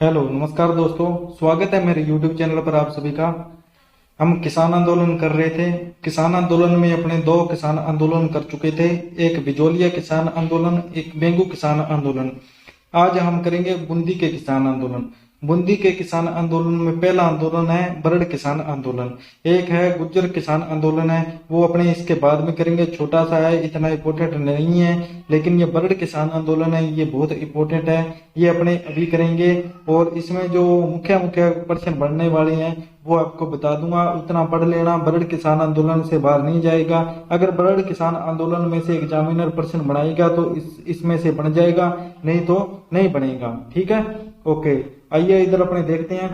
Hello नमस्कार दोस्तों, स्वागत है मेरे YouTube चैनल पर आप सभी का। हम किसान आंदोलन कर रहे थे। किसान आंदोलन में अपने दो किसान आंदोलन कर चुके थे, एक बिजोलिया किसान आंदोलन, एक बेंगू किसान आंदोलन। आज हम करेंगे बूंदी के किसान आंदोलन। बूंदी के किसान आंदोलन में पहला आंदोलन है बरड़ किसान आंदोलन, एक है गुज्जर किसान आंदोलन है, वो अपने इसके बाद में करेंगे। छोटा सा है, इतना इम्पोर्टेंट नहीं है, लेकिन ये बरड़ किसान आंदोलन है, ये बहुत इम्पोर्टेंट है, ये अपने अभी करेंगे। और इसमें जो मुख्य मुख्य प्रश्न बनने वाले हैं वो आपको बता दूंगा, उतना पढ़ लेना। बरड़ किसान आंदोलन से बाहर नहीं जाएगा। अगर बरड़ किसान आंदोलन में से एग्जामिनर प्रश्न बनाएगा तो इसमें से बन जाएगा, नहीं तो नहीं बनेगा। ठीक है, ओके। आइए इधर अपने देखते हैं।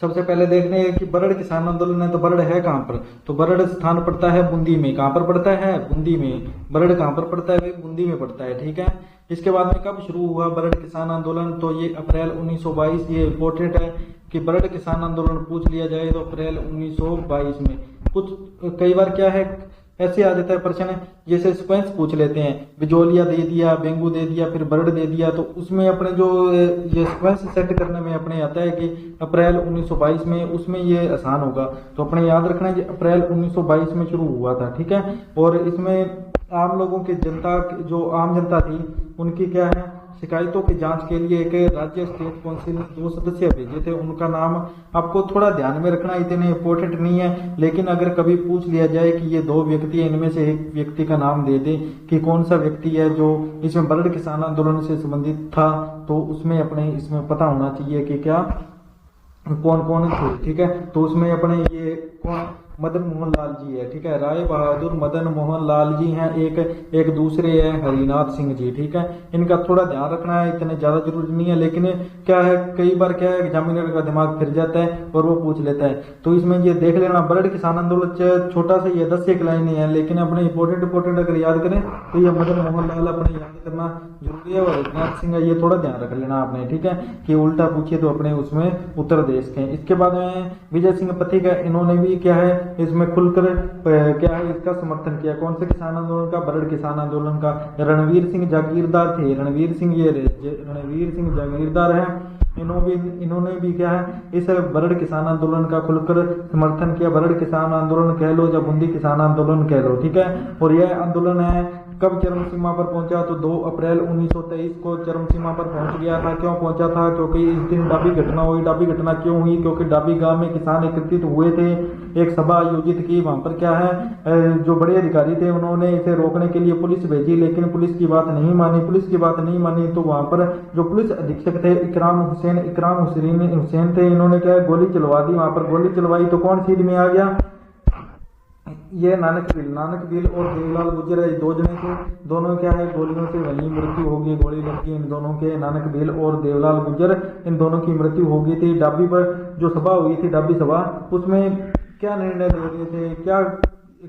सबसे पहले देखते हैं कि बरड़ किसान आंदोलन है तो बरड़ है कहाँ पर। तो बरड़ स्थान पड़ता है बूंदी में। कहाँ पर पड़ता है? बूंदी में। बरड़ कहाँ पर पड़ता है भाई? बूंदी में पड़ता है। ठीक है, इसके बाद में कब शुरू हुआ बरड़ किसान आंदोलन? तो ये अप्रैल 1922। ये इम्पोर्टेंट है कि बरड़ किसान आंदोलन पूछ लिया जाए तो अप्रैल 1922 में। कुछ कई बार क्या है, ऐसे आ जाता है प्रश्न, जैसे सिक्वेंस पूछ लेते हैं, बिजोलिया दे दिया, बेंगू दे दिया, फिर बरड़ दे दिया, तो उसमें अपने जो ये सिक्वेंस सेट करने में अपने आता है कि अप्रैल 1922 में, उसमें ये आसान होगा। तो अपने याद रखना है कि अप्रैल 1922 में शुरू हुआ था। ठीक है, और इसमें आम लोगों की जनता, जो आम जनता थी, उनकी क्या है, शिकायतों की जांच के लिए एक राज्य स्टेट काउंसिल ने 2 सदस्य भेजे थे। उनका नाम आपको थोड़ा ध्यान में रखना, इतने इम्पोर्टेंट नहीं है, लेकिन अगर कभी पूछ लिया जाए कि ये 2 व्यक्ति है, इनमें से एक व्यक्ति का नाम दे दे कि कौन सा व्यक्ति है जो इसमें बरड़ किसान आंदोलन से संबंधित था, तो उसमें अपने इसमें पता होना चाहिए कि क्या कौन कौन थे। ठीक है, तो उसमें अपने ये कौन, मदन मोहन लाल जी है। ठीक है, राय बहादुर मदन मोहन लाल जी हैं। एक दूसरे है हरिनाथ सिंह जी। ठीक है, इनका थोड़ा ध्यान रखना है, इतने ज्यादा जरूरी नहीं है, लेकिन क्या है, कई बार क्या है, एग्जामिनर का दिमाग फिर जाता है और वो पूछ लेता है। तो इसमें ये देख लेना, बरड़ किसान आंदोलन छोटा सा, ये 10 एक लाइन है, लेकिन अपने इंपोर्टेंट अगर याद करें तो ये मदन मोहन लाल अपने याद करना जरूरी है, और हरिनाथ सिंह है, ये थोड़ा ध्यान रख लेना आपने। ठीक है, कि उल्टा पूछिए तो अपने उसमें उत्तर दे सकें। इसके बाद में विजय सिंह पथिक है, इन्होंने भी क्या है, इसमें खुलकर क्या है, इसका समर्थन किया। कौन से किसान आंदोलन का? बरड़ किसान आंदोलन का। रणवीर सिंह जागीरदार थे, रणवीर सिंह जागीरदार है, इन्होंने भी क्या है, इस बरड़ किसान आंदोलन का खुलकर समर्थन किया। बरड़ किसान आंदोलन कह लो या बूंदी किसान आंदोलन कह लो। ठीक है, और यह आंदोलन है कब चरम सीमा पर पहुंचा? तो 2 अप्रैल 1923 को चरम सीमा पर पहुंच गया था। क्यों पहुंचा था? क्योंकि इस दिन डाबी घटना हुई। डाबी घटना क्यों हुई? क्योंकि डाबी गांव में किसान एकत्रित हुए थे, एक सभा आयोजित की। वहां पर क्या है, जो बड़े अधिकारी थे उन्होंने इसे रोकने के लिए पुलिस भेजी, लेकिन पुलिस की बात नहीं मानी। तो वहां पर जो पुलिस अधीक्षक थे इकराम हुसैन थे, इन्होंने क्या है, गोली चलवा दी। वहां पर गोली चलवाई तो कौन सीध में आ गया? ये नानक बिल और देवलाल गुजर है, 2 जने थे। दोनों क्या है, गोलियों से वहीं मृत्यु हो गई। गोली लगी इन दोनों के, नानक बिल और देवलाल गुजर, इन दोनों की मृत्यु हो गई थी। डाबी पर जो सभा हुई थी, डाबी सभा, उसमें क्या निर्णय ले रहे थे,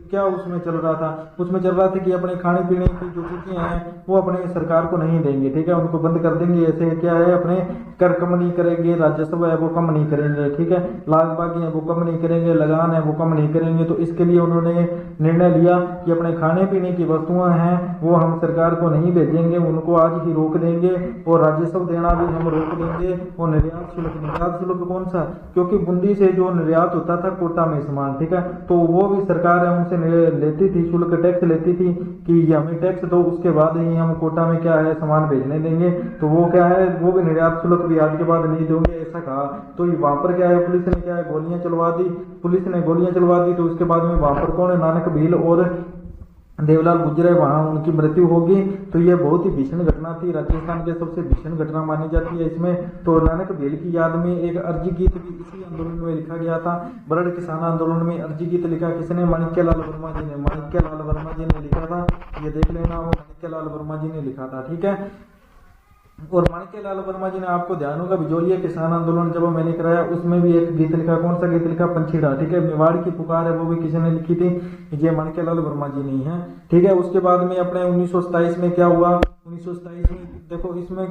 क्या उसमें चल रहा था? उसमें चल रहा था कि अपने खाने पीने की जो चीजें हैं वो अपने सरकार को नहीं देंगे। ठीक है, उनको बंद कर देंगे। ऐसे क्या है, अपने कर कम नहीं करेंगे, राजस्व है वो कम नहीं करेंगे। ठीक है, लाग बागी है वो कम नहीं करेंगे, लगान है वो कम नहीं करेंगे। तो इसके लिए उन्होंने निर्णय लिया कि अपने खाने पीने की वस्तुएं हैं वो हम सरकार को नहीं भेजेंगे, उनको आज ही रोक देंगे, और राजस्व देना भी हम रोक देंगे। और निर्यात शुल्क कौन सा? क्योंकि बूंदी से जो निर्यात होता था कोटा में सामान, ठीक है, तो वो भी सरकार है उनसे लेती थी, शुल्क टैक्स लेती थी कि ये हमें टैक्स दो, उसके बाद ही हम कोटा में क्या है सामान भेजने देंगे। तो वो क्या है, वो भी निर्यात शुल्क भी आज के बाद नहीं दोगे, ऐसा कहा। तो वहां पर क्या है, पुलिस ने क्या है, गोलियां चलवा दी। तो उसके बाद में वहां पर कौन है, नानक भील और देवलाल गुजर है, वहां उनकी मृत्यु होगी। तो ये बहुत ही भीषण घटना थी, राजस्थान के सबसे भीषण घटना मानी जाती है इसमें। तो नानक भील की याद में एक अर्जी गीत भी इसी आंदोलन में लिखा गया था। बरड़ किसान आंदोलन में अर्जी गीत लिखा किसने? माणिक्यलाल वर्मा जी ने लिखा था। ये देख लेना, वो माणिक्यलाल वर्मा जी ने लिखा था। ठीक है, और माणिक्यलाल वर्मा जी ने, आपको ध्यान होगा, बिजोलिया किसान आंदोलन जब मैंने कराया उसमें भी एक गीत लिखा। कौन सा गीत लिखा? पंछीड़ा। ठीक है, मेवाड़ की पुकार है वो भी किसने लिखी थी? ये माणिक्यलाल वर्मा जी नहीं है। ठीक है, उसके बाद में अपने 1927 में क्या हुआ? 1927 में देखो, इसमें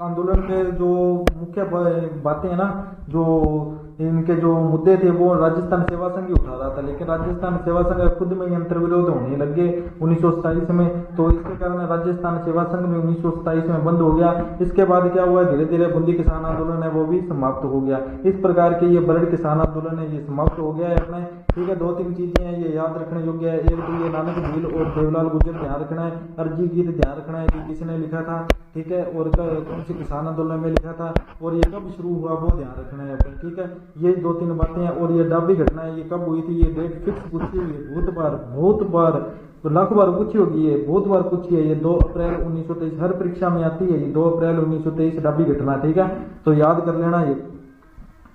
आंदोलन के जो मुख्य बातें हैं ना, जो इनके जो मुद्दे थे वो राजस्थान सेवा संघ ही उठा रहा था, लेकिन राजस्थान सेवा संघ खुद में ही अंतर्विरोध होने लगे 1927 में। तो इसके कारण राजस्थान सेवा संघ में 1927 में बंद हो गया। इसके बाद क्या हुआ, धीरे धीरे बूंदी किसान आंदोलन है वो भी समाप्त हो गया। इस प्रकार के ये बरड़ किसान आंदोलन है ये समाप्त हो गया है अपने। ठीक है, 2-3 चीजें हैं ये याद रखने योग्य है। एक तो ये नानक झील और देवलाल गुर्जर ध्यान रखना है, अर्जी गीत ध्यान रखना है कि किसने लिखा था, ठीक है, और कौन से किसान आंदोलन में लिखा था, और ये कब शुरू हुआ वो ध्यान रखना है अपन। ठीक है, ये 2-3 बातें हैं। और ये डाबी घटना है ये कब हुई थी, ये डेट फिक्स पूछी हुई है बहुत बार तो लाखों बार पूछी होगी, ये बहुत बार पूछी है। ये 2 अप्रैल 1923 हर परीक्षा में आती है, ये 2 अप्रैल 1923 डाबी घटना। ठीक है, तो याद कर लेना ये।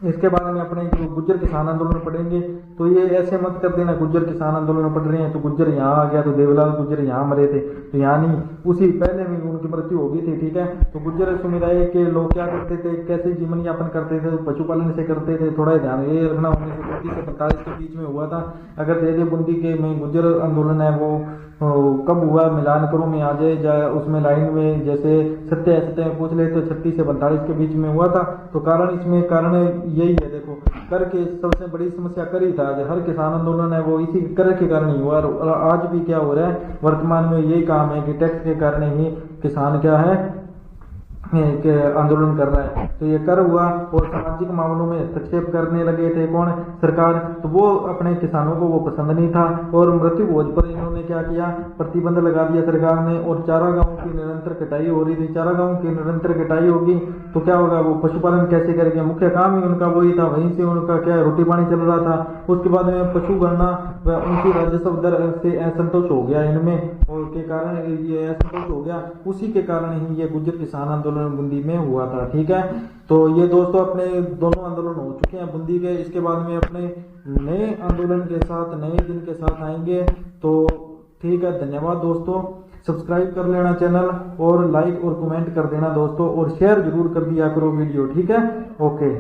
इसके बारे में अपने जो गुज्जर किसान आंदोलन पढ़ेंगे तो ये ऐसे मत कर देना गुज्जर किसान आंदोलन पढ़ रहे हैं तो गुज्जर यहाँ आ गया तो देवलाल गुज्जर यहाँ मरे थे, तो यहाँ नहीं, उसी पहले में उनकी मृत्यु हो गई थी। ठीक है, तो गुज्जर समुदाय के लोग क्या करते थे, कैसे जीवन यापन करते थे, तो पशुपालन से करते थे। थोड़ा ध्यान ये रखना 1930 से 45 के बीच में हुआ था। अगर दे बूंदी के में गुज्जर आंदोलन है वो कब हुआ मिलान करो में आ जाए उसमें लाइन में जैसे सत्य असत्य पूछ ले तो 36 से 42 के बीच में हुआ था। तो कारण इसमें कारण यही है, देखो कर के सबसे बड़ी समस्या कर ही था, हर किसान आंदोलन है वो इसी कर के कारण ही हुआ। और आज भी क्या हो रहा है वर्तमान में यही काम है कि टैक्स के कारण ही किसान क्या है के आंदोलन कर रहा है। तो ये कर हुआ और सामाजिक मामलों में हस्तक्षेप करने लगे थे कौन, सरकार, तो वो अपने किसानों को वो पसंद नहीं था और मृत्यु भोज पर इन्होंने क्या किया, प्रतिबंध लगा दिया सरकार ने। और चारागाहों की निरंतर कटाई हो रही थी, चारागाहों की निरंतर कटाई होगी तो क्या होगा, वो पशुपालन कैसे करेंगे, मुख्य काम ही उनका वही था, वहीं से उनका क्या रोटी पानी चल रहा था। उसके बाद में पशु गणना व उनकी राजस्व दर से असंतोष हो गया इनमें, और के कारण ये असंतोष हो गया, उसी के कारण ही ये गुज्जर किसान आंदोलन बूंदी में हुआ था। ठीक है, तो ये दोस्तों अपने दोनों आंदोलन हो चुके हैं बूंदी के। इसके बाद में अपने नए आंदोलन के साथ नए दिन के साथ आएंगे। तो ठीक है, धन्यवाद दोस्तों, सब्सक्राइब कर लेना चैनल और लाइक और कमेंट कर देना दोस्तों, और शेयर जरूर कर दिया करो वीडियो। ठीक है, ओके।